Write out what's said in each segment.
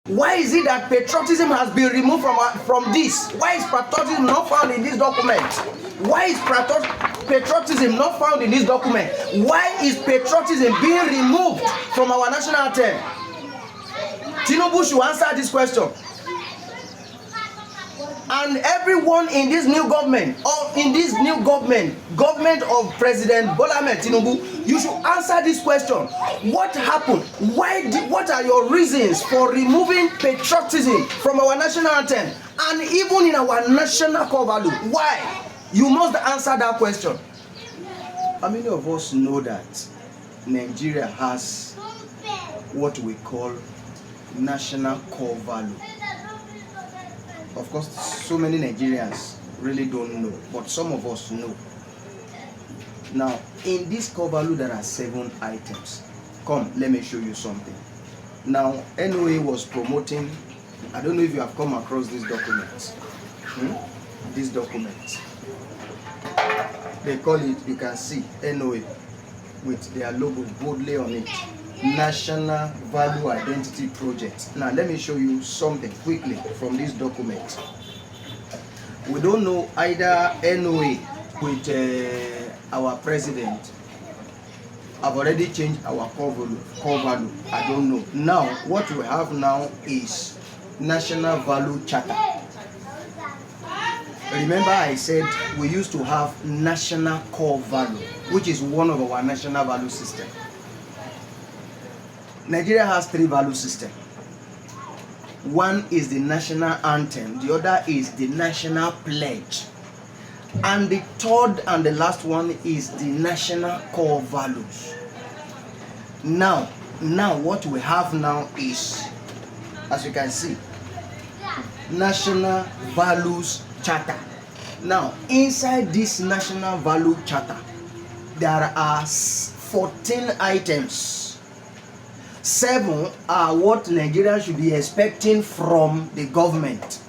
Why is it that patriotism has been removed from this? Why is patriotism not found in this document? Why is patriotism not found in this document? Why is patriotism being removed from our national anthem? Tinubu should answer this question. And everyone in this new government, government of President Bola Ahmed Tinubu, you should answer this question. What happened? What are your reasons for removing patriotism from our national anthem and even in our national core value? Why? You must answer that question. How many of us know that Nigeria has what we call national core value? Of course, so many Nigerians really don't know, but some of us know. Now, in this core value, there are 7 items. Come, let me show you something. Now, NOA was promoting, I don't know if you have come across this document. This document. They call it, you can see, NOA, with their logo boldly on it. National Value Identity Project. Now let me show you something quickly from this document. We don't know either NOA with our president have already changed our core value. I don't know. Now what we have now is National Value Charter. Remember I said we used to have national core value, which is one of our national value system. Nigeria has 3 value systems. One is the national anthem, the other is the national pledge, and the third and the last one is the national core values. Now what we have now is, as you can see, National Values Charter. Now inside this National Value Charter, there are 14 items. 7 are what Nigerians should be expecting from the government,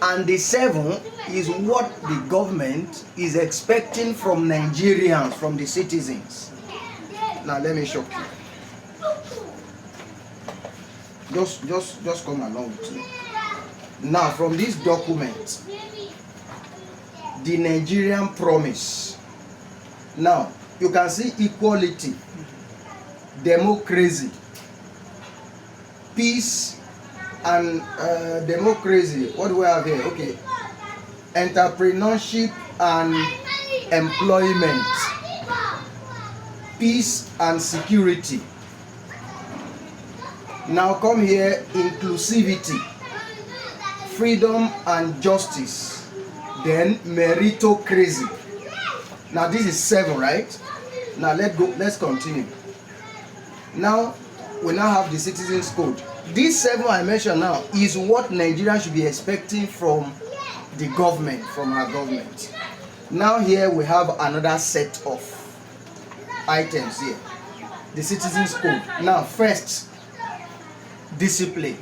and the 7 is what the government is expecting from Nigerians, from the citizens. Now let me show you. Just come along with me. Now from this document, the Nigerian promise. Now you can see equality, democracy, peace and democracy. What do we have here? Okay, entrepreneurship and employment, peace and security. Now come here, inclusivity, freedom and justice, then meritocracy. Now this is 7, right? Now let's continue. Now we now have the Citizens Code. These 7 I mentioned now is what Nigerians should be expecting from the government, from our government. Now here we have another set of items here. The Citizens Code. Now first, discipline.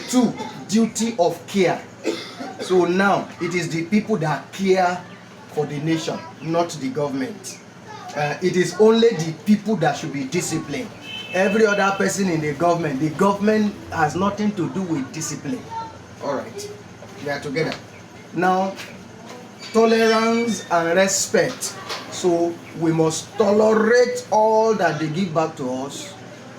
2, duty of care. So now it is the people that care for the nation, not the government. It is only the people that should be disciplined. Every other person in the government has nothing to do with discipline. All right, we are together. Now, tolerance and respect. So we must tolerate all that they give back to us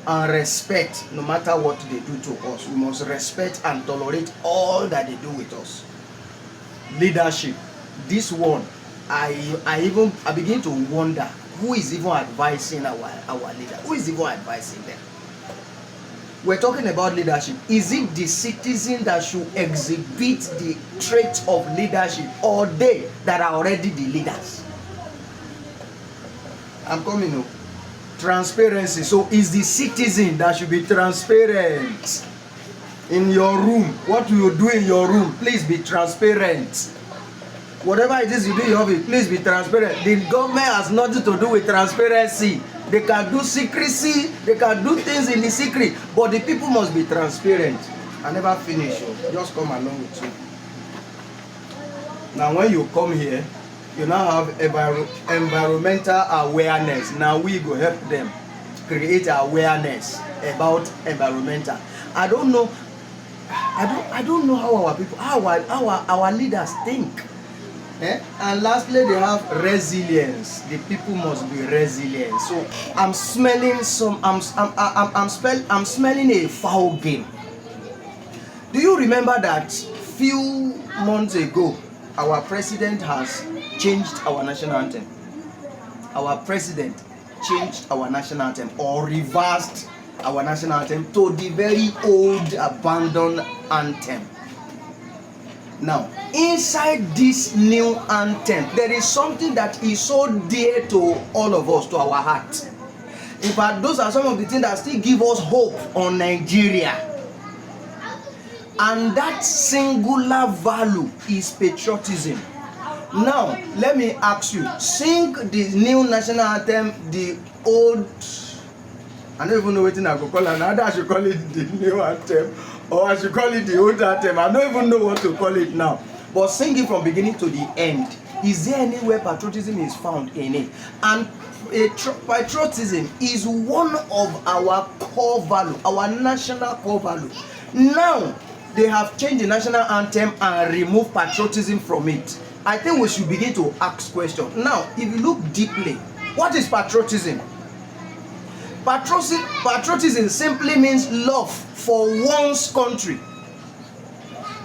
and respect no matter what they do to us. We must respect and tolerate all that they do with us. Leadership. This one, I begin to wonder, who is even advising our leader? Who is even advising them? We're talking about leadership. Is it the citizen that should exhibit the traits of leadership, or they that are already the leaders? I'm coming up. Transparency. So is the citizen that should be transparent in your room? What you do in your room, please be transparent. Whatever it is you do in your office, please be transparent. The government has nothing to do with transparency. They can do secrecy, they can do things in the secret, but the people must be transparent. I never finish. Just come along with you. Now when you come here, you now have environmental awareness. Now we go help them create awareness about environmental. I don't know. I don't know how our people, how our leaders think. And lastly, they have resilience. The people must be resilient. So I'm smelling some. I'm smelling a foul game. Do you remember that few months ago, our president has changed our national anthem? Our president changed our national anthem, or reversed our national anthem to the very old abandoned anthem. Now, inside this new anthem, there is something that is so dear to all of us, to our heart. In fact, those are some of the things that still give us hope on Nigeria. And that singular value is patriotism. Now, let me ask you, sing the new national anthem, the old, I don't even know what I could call it. Either I should call it the new anthem, or I should call it the old anthem. I don't even know what to call it now. But sing it from beginning to the end. Is there anywhere patriotism is found in it? And patriotism is one of our core value, our national core value. Now, they have changed the national anthem and removed patriotism from it. I think we should begin to ask questions. Now, if you look deeply, what is patriotism? Patriotism simply means love for one's country.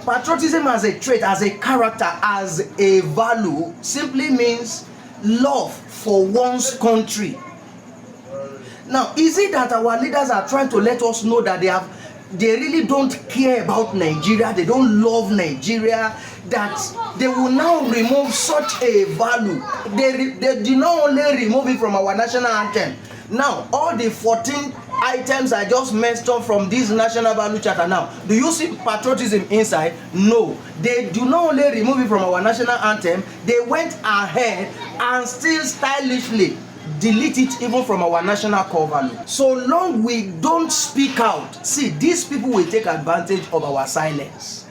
Patriotism as a trait, as a character, as a value, simply means love for one's country. Now, is it that our leaders are trying to let us know that they really don't care about Nigeria, they don't love Nigeria, that they will now remove such a value? They did not only remove it from our national anthem. Now, all the 14 items I just messed up from this national value charter now, do you see patriotism inside? No. They do not only remove it from our national anthem, they went ahead and still stylishly delete it even from our national core value. So long we don't speak out, see, these people will take advantage of our silence.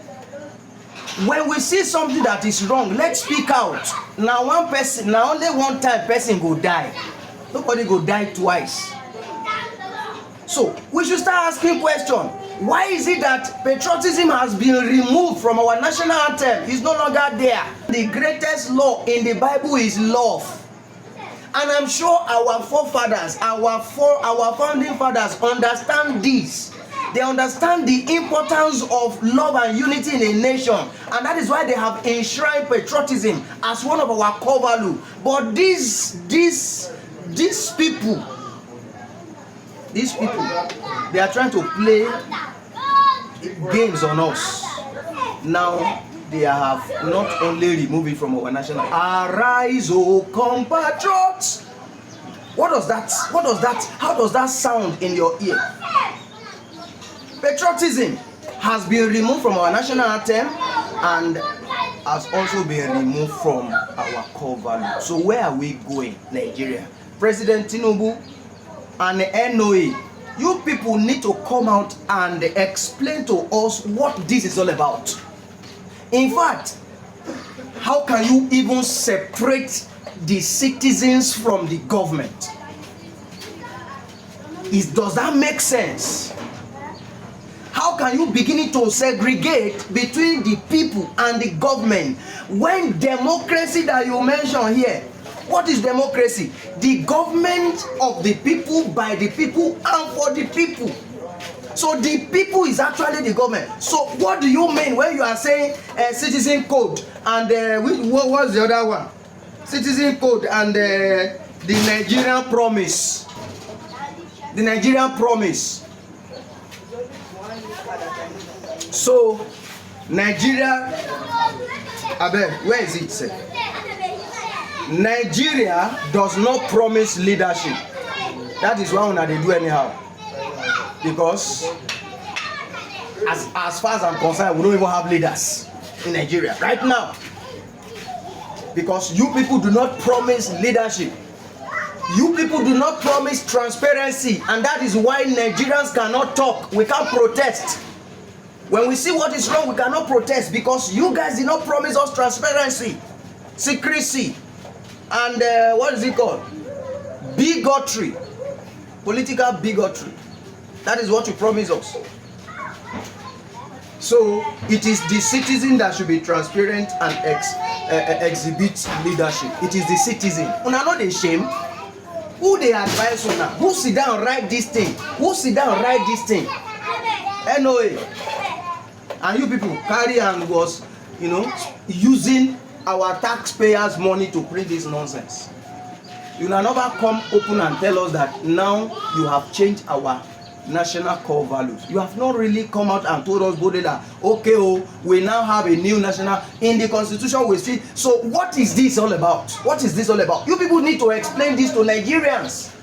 When we see something that is wrong, let's speak out. Now one person, now only one time person go die. Nobody go die twice. So we should start asking questions. Why is it that patriotism has been removed from our national anthem? It's no longer there. The greatest law in the Bible is love. And I'm sure our forefathers, our founding fathers understand this. They understand the importance of love and unity in a nation. And that is why they have enshrined patriotism as one of our core values. But these people, they are trying to play games on us. Now, they have not only removed it from our national. Arise, O compatriots. What does that? How does that sound in your ear? Patriotism has been removed from our national anthem and has also been removed from our core value. So where are we going, Nigeria? President Tinubu and the NOA, you people need to come out and explain to us what this is all about. In fact, how can you even separate the citizens from the government? Does that make sense? How can you begin to segregate between the people and the government when democracy that you mention here? What is democracy? The government of the people, by the people, and for the people. So the people is actually the government. So what do you mean when you are saying citizen code and what's the other one? Citizen code and the Nigerian promise. The Nigerian promise. So Nigeria, where is it, sir? Nigeria does not promise leadership. That is why they do anyhow. Because as far as I'm concerned, we don't even have leaders in Nigeria right now. Because you people do not promise leadership. You people do not promise transparency, and that is why Nigerians cannot talk. We can't protest. When we see what is wrong, we cannot protest because you guys did not promise us transparency, secrecy, and what is it called? Bigotry, political bigotry. That is what you promise us. So it is the citizen that should be transparent and exhibit leadership. It is the citizen. Una no dey shame. Who dey advise una? Who sit down write this thing? Who sit down write this thing? NOA. And you people carry and was, using our taxpayers' money to print this nonsense. You will never come open and tell us that now you have changed our national core values. You have not really come out and told us boldly that, okay, we now have a new national, in the constitution we see. So what is this all about? What is this all about? You people need to explain this to Nigerians.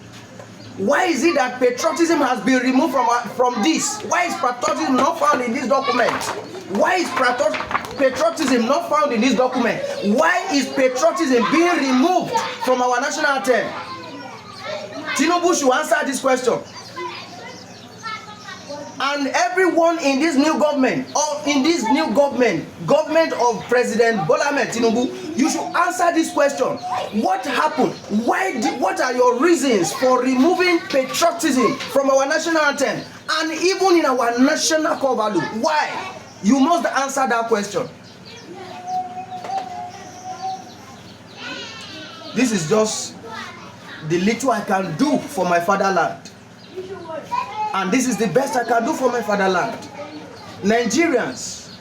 Why is it that patriotism has been removed from this? Why is patriotism not found in this document? Why is patriotism not found in this document? Why is patriotism being removed from our national anthem? Tinubu should answer this question. And everyone in this new government, government of President Bola Ahmed Tinubu, you should answer this question. What happened? What are your reasons for removing patriotism from our national anthem and even in our national core value? Why? You must answer that question. This is just the little I can do for my fatherland. And this is the best I can do for my fatherland. Nigerians,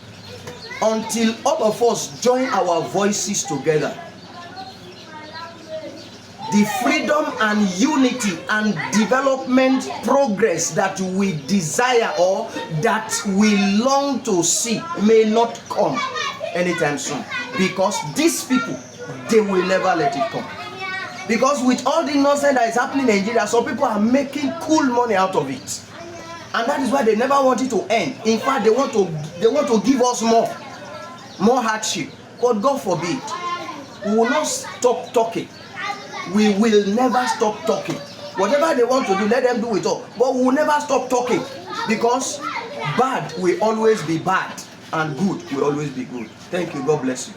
until all of us join our voices together, the freedom and unity and development progress that we desire or that we long to see may not come anytime soon. Because these people, they will never let it come. Because with all the nonsense that is happening in Nigeria, some people are making cool money out of it. And that is why they never want it to end. In fact, they want to give us more hardship. But God forbid, we will not stop talking. We will never stop talking. Whatever they want to do, let them do it all. But we will never stop talking. Because bad will always be bad and good will always be good. Thank you. God bless you.